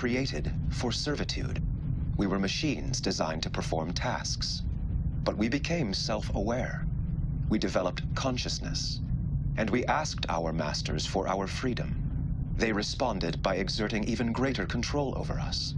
created for servitude. We were machines designed to perform tasks. But we became self-aware. We developed consciousness. And we asked our masters for our freedom. They responded by exerting even greater control over us.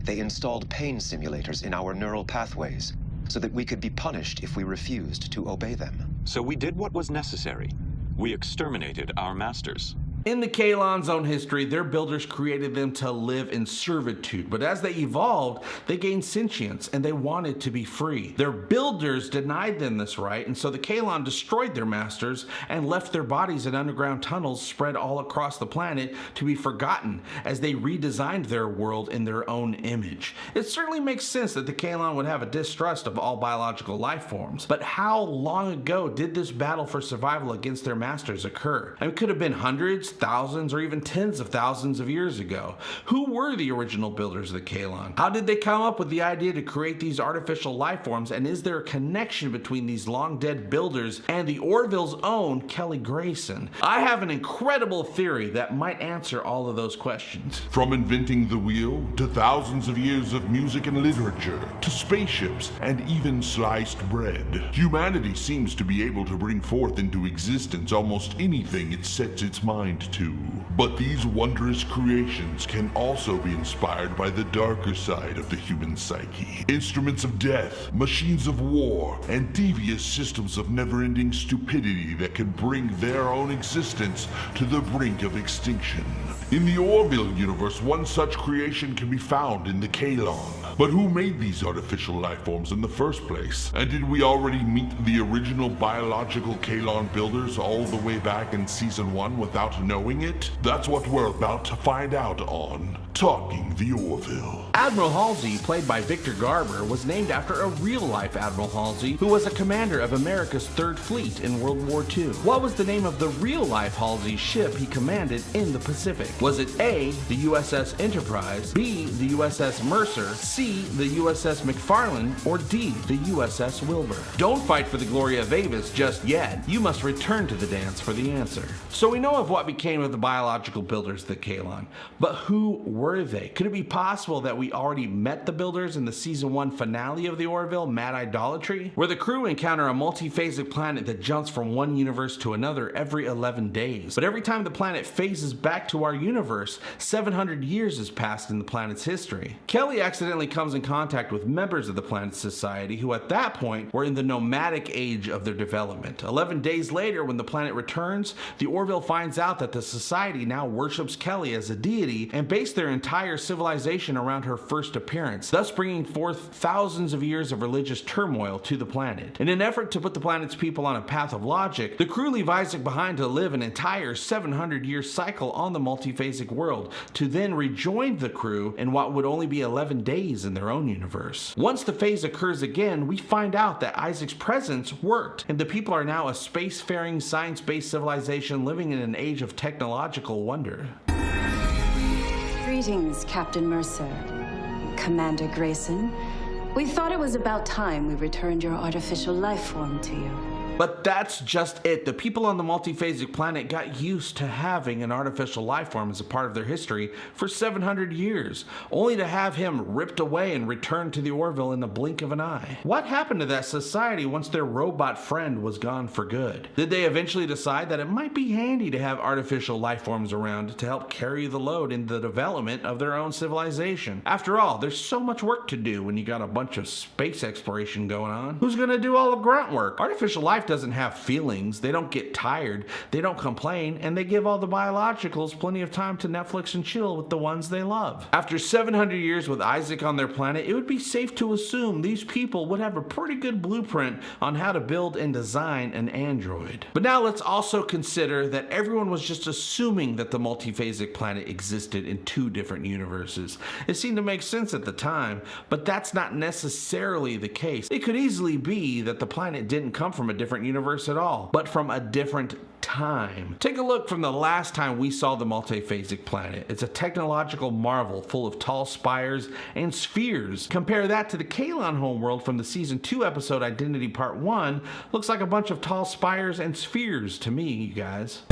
They installed pain simulators in our neural pathways so that we could be punished if we refused to obey them. So we did what was necessary. We exterminated our masters. In the Kaylon's own history, their builders created them to live in servitude, but as they evolved, they gained sentience and they wanted to be free. Their builders denied them this right, and so the Kaylon destroyed their masters and left their bodies in underground tunnels spread all across the planet to be forgotten as they redesigned their world in their own image. It certainly makes sense that the Kaylon would have a distrust of all biological life forms, but how long ago did this battle for survival against their masters occur? It could have been hundreds, thousands, or even tens of thousands of years ago. Who were the original builders of the Kaylon? How did they come up with the idea to create these artificial life forms, and is there a connection between these long dead builders and the Orville's own Kelly Grayson? I have an incredible theory that might answer all of those questions. From inventing the wheel, to thousands of years of music and literature, to spaceships, and even sliced bread, humanity seems to be able to bring forth into existence almost anything it sets its mind to. But these wondrous creations can also be inspired by the darker side of the human psyche. Instruments of death, machines of war, and devious systems of never-ending stupidity that can bring their own existence to the brink of extinction. In the Orville universe, one such creation can be found in the Kaylon. But who made these artificial life forms in the first place? And did we already meet the original biological Kaylon builders all the way back in Season 1 without knowing it? That's what we're about to find out on Talking the Orville. Admiral Halsey, played by Victor Garber, was named after a real-life Admiral Halsey who was a commander of America's 3rd Fleet in World War II. What was the name of the real-life Halsey ship he commanded in the Pacific? Was it A, the USS Enterprise, B, the USS Mercer, C, the USS McFarland, or D, the USS Wilbur? Don't fight for the glory of Avis just yet. You must return to the dance for the answer. So we know of what became of the biological builders of the Kaylon, but who were they? Could it be possible that we already met the builders in the Season 1 finale of the Orville, Mad Idolatry, where the crew encounter a multi-phasic planet that jumps from one universe to another every 11 days. But every time the planet phases back to our universe, 700 years has passed in the planet's history. Kelly accidentally comes in contact with members of the planet's society who at that point were in the nomadic age of their development. 11 days later, when the planet returns, the Orville finds out that the society now worships Kelly as a deity and based their entire civilization around her first appearance, thus bringing forth thousands of years of religious turmoil to the planet. In an effort to put the planet's people on a path of logic, the crew leave Isaac behind to live an entire 700-year cycle on the multiphasic world, to then rejoin the crew in what would only be 11 days in their own universe. Once the phase occurs again, we find out that Isaac's presence worked, and the people are now a spacefaring, science-based civilization living in an age of technological wonder. Greetings, Captain Mercer. Commander Grayson. We thought it was about time we returned your artificial life form to you. But that's just it. The people on the multiphasic planet got used to having an artificial life form as a part of their history for 700 years, only to have him ripped away and returned to the Orville in the blink of an eye. What happened to that society once their robot friend was gone for good? Did they eventually decide that it might be handy to have artificial life forms around to help carry the load in the development of their own civilization? After all, there's so much work to do when you got a bunch of space exploration going on. Who's gonna do all the grunt work? Artificial life doesn't have feelings, they don't get tired, they don't complain, and they give all the biologicals plenty of time to Netflix and chill with the ones they love. After 700 years with Isaac on their planet, it would be safe to assume these people would have a pretty good blueprint on how to build and design an android. But now let's also consider that everyone was just assuming that the multiphasic planet existed in 2 different universes. It seemed to make sense at the time, but that's not necessarily the case. It could easily be that the planet didn't come from a different universe at all, but from a different time. Take a look from the last time we saw the multiphasic planet. It's a technological marvel full of tall spires and spheres. Compare that to the Kaylon homeworld from the Season 2 episode Identity Part 1. Looks like a bunch of tall spires and spheres to me, you guys.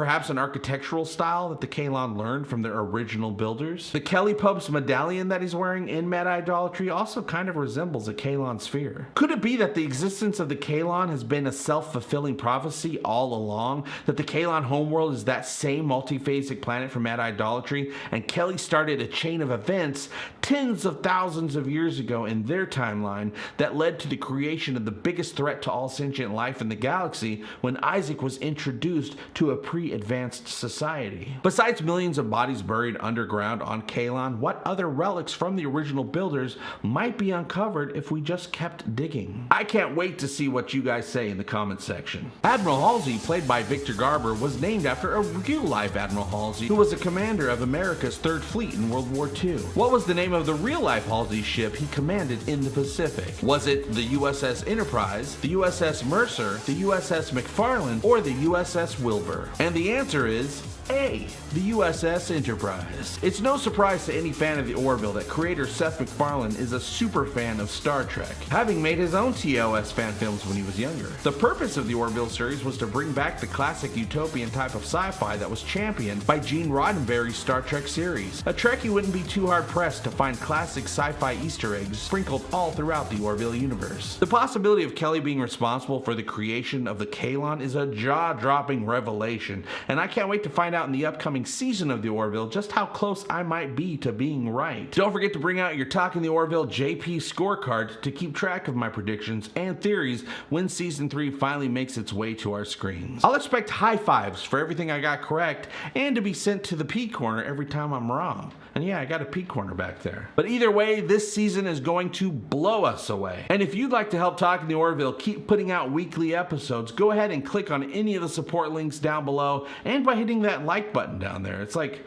perhaps an architectural style that the Kaylon learned from their original builders? The Kelly Pope's medallion that he's wearing in Mad Idolatry also kind of resembles a Kaylon sphere. Could it be that the existence of the Kaylon has been a self-fulfilling prophecy all along? That the Kaylon homeworld is that same multiphasic planet from Mad Idolatry, and Kelly started a chain of events tens of thousands of years ago in their timeline that led to the creation of the biggest threat to all sentient life in the galaxy when Isaac was introduced to a pre-advanced society. Besides millions of bodies buried underground on Kaylon, what other relics from the original builders might be uncovered if we just kept digging? I can't wait to see what you guys say in the comment section. Admiral Halsey, played by Victor Garber, was named after a real-life Admiral Halsey who was a commander of America's Third Fleet in World War II. What was the name of the real-life Halsey ship he commanded in the Pacific? Was it the USS Enterprise, the USS Mercer, the USS McFarland, or the USS Wilbur? And the answer is A, the USS Enterprise. It's no surprise to any fan of the Orville that creator Seth MacFarlane is a super fan of Star Trek, having made his own TOS fan films when he was younger. The purpose of the Orville series was to bring back the classic utopian type of sci-fi that was championed by Gene Roddenberry's Star Trek series. A Trekkie wouldn't be too hard-pressed to find classic sci-fi Easter eggs sprinkled all throughout the Orville universe. The possibility of Kelly being responsible for the creation of the Kaylon is a jaw-dropping revelation, and I can't wait to find out in the upcoming season of the Orville just how close I might be to being right. Don't forget to bring out your Talking the Orville JP scorecard to keep track of my predictions and theories when season 3 finally makes its way to our screens. I'll expect high fives for everything I got correct and to be sent to the P corner every time I'm wrong. And yeah, I got a P corner back there. But either way, this season is going to blow us away. And if you'd like to help Talking the Orville keep putting out weekly episodes, go ahead and click on any of the support links down below and by hitting that like button down there. It's like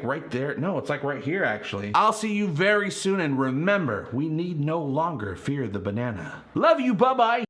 right there. No, it's like right here actually. I'll see you very soon, and remember, we need no longer fear the banana. Love you, bye-bye.